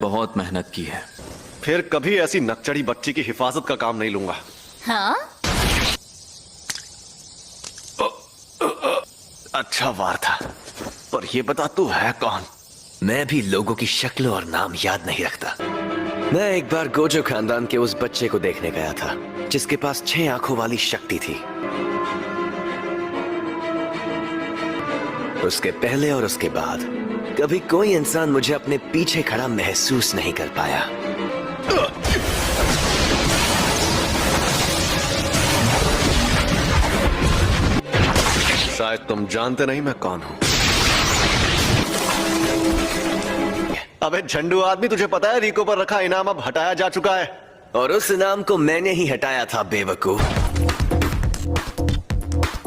बहुत मेहनत की है। फिर कभी ऐसी नकचड़ी बच्ची की हिफाजत का काम नहीं लूंगा। हाँ? अच्छा वार था, पर ये बता तू है कौन? मैं भी लोगों की शक्ल और नाम याद नहीं रखता। मैं एक बार गोजो खानदान के उस बच्चे को देखने गया था जिसके पास 6 आंखों वाली शक्ति थी। उसके पहले और उसके बाद कभी कोई इंसान मुझे अपने पीछे खड़ा महसूस नहीं कर पाया। शायद तुम जानते नहीं मैं कौन हूं। अबे झंडू आदमी, तुझे पता है रिको पर रखा इनाम अब हटाया जा चुका है। और उस इनाम को मैंने ही हटाया था बेवकूफ।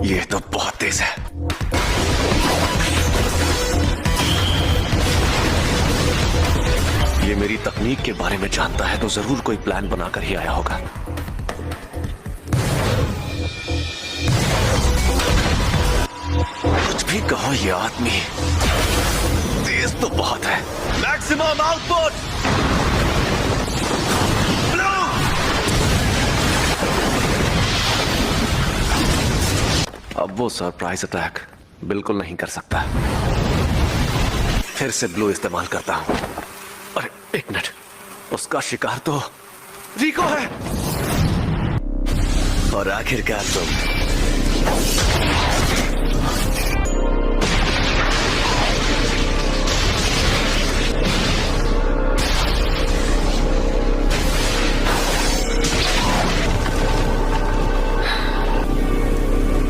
ये तो बहुत तेज है। ये मेरी तकनीक के बारे में जानता है तो जरूर कोई प्लान बनाकर ही आया होगा। कुछ भी कहो, ये आदमी तेज तो बहुत है। Maximum output. अब वो सरप्राइज अटैक बिल्कुल नहीं कर सकता। फिर से ब्लू इस्तेमाल करता हूं। अरे एक मिनट, उसका शिकार तो रिको है। और आखिरकार तुम।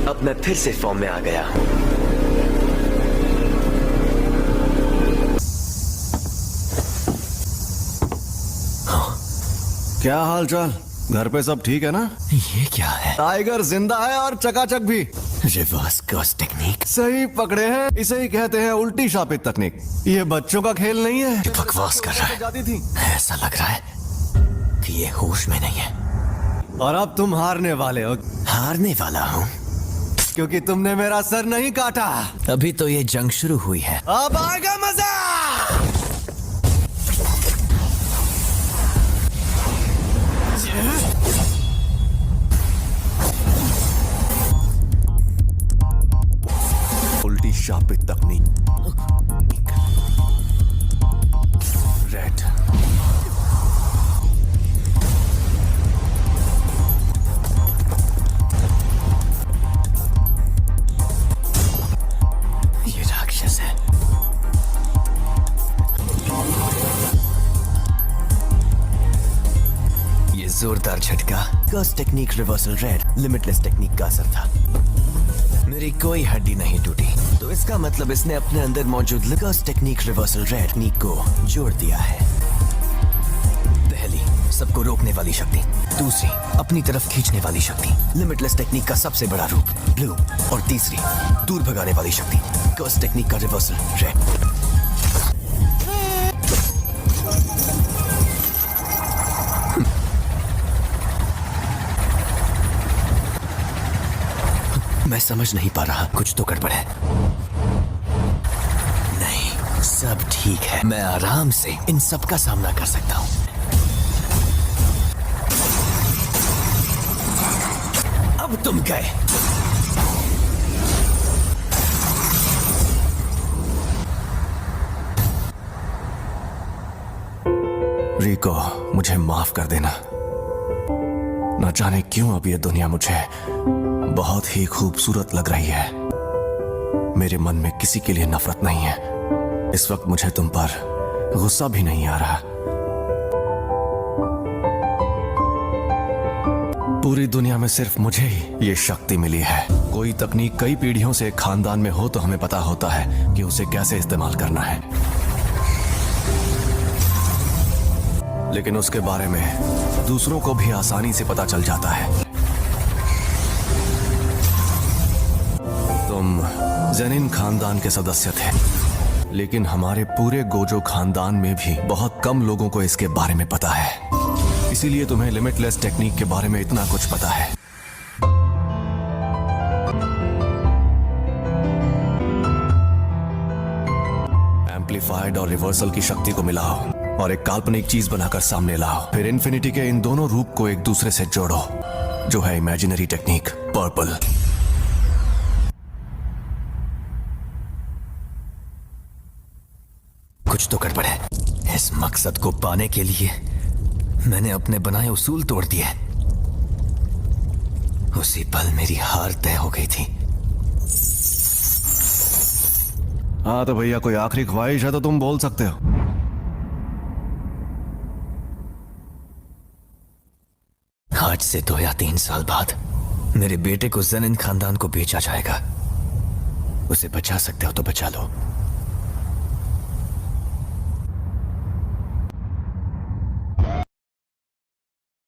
अब मैं फिर से फॉर्म में आ गया हूं। क्या हाल चाल? घर पे सब ठीक है ना? ये क्या है? टाइगर जिंदा है और चकाचक भी। Reverse curse technique. सही पकड़े हैं, इसे ही कहते हैं उल्टी शापित तकनीक। ये बच्चों का खेल नहीं है। बकवास कर रहा है। जाती थी। ऐसा लग रहा है कि ये होश में नहीं है। और अब तुम हारने वाले हो। हारने वाला हूँ क्योंकि तुमने मेरा सर नहीं काटा। अभी तो ये जंग शुरू हुई है। अब आएगा मजा। उल्टी शापित तकनीक। रेड। ये राक्षस है। ये जोरदार झटका curse technique reversal red limitless technique का असर था। मेरी कोई हड्डी नहीं टूटी, तो इसका मतलब इसने अपने अंदर मौजूद कर्स टेक्निक रिवर्सल रेड टेक्निक को जोड़ दिया है। पहली, सबको रोकने वाली शक्ति। दूसरी, अपनी तरफ खींचने वाली शक्ति लिमिटलेस टेक्निक का सबसे बड़ा रूप ब्लू। और तीसरी, दूर भगाने वाली शक्ति कर्स टेक्निक का रिवर्सल रेड। मैं समझ नहीं पा रहा, कुछ तो गड़बड़ है। नहीं, सब ठीक है। मैं आराम से इन सब का सामना कर सकता हूं। अब तुम गए। रिको, मुझे माफ कर देना। न जाने क्यों अब ये दुनिया मुझे बहुत ही खूबसूरत लग रही है। मेरे मन में किसी के लिए नफरत नहीं है। इस वक्त मुझे तुम पर गुस्सा भी नहीं आ रहा। पूरी दुनिया में सिर्फ मुझे ही ये शक्ति मिली है। कोई तकनीक कई पीढ़ियों से खानदान में हो तो हमें पता होता है कि उसे कैसे इस्तेमाल करना है, लेकिन उसके बारे में दूसरों को भी आसानी से पता चल जाता है। तुम जेनिन खानदान के सदस्य थे, लेकिन हमारे पूरे गोजो खानदान में भी बहुत कम लोगों को इसके बारे में पता है। इसीलिए तुम्हें लिमिटलेस टेक्निक के बारे में इतना कुछ पता है। एम्पलीफाइड और रिवर्सल की शक्ति को मिलाओ और एक काल्पनिक चीज बनाकर सामने लाओ। फिर इन्फिनिटी के इन दोनों रूप को एक दूसरे से जोड़ो, जो है इमेजिनरी टेक्निक पर्पल। कुछ तो गड़बड़ है। इस मकसद को पाने के लिए मैंने अपने बनाए उसूल तोड़ दिए। उसी पल मेरी हार तय हो गई थी। हाँ तो भैया कोई आखिरी ख्वाहिश है तो तुम बोल सकते हो। आज से 2 या 3 साल बाद मेरे बेटे को जेनिन खानदान को बेचा जाएगा। उसे बचा सकते हो तो बचा लो,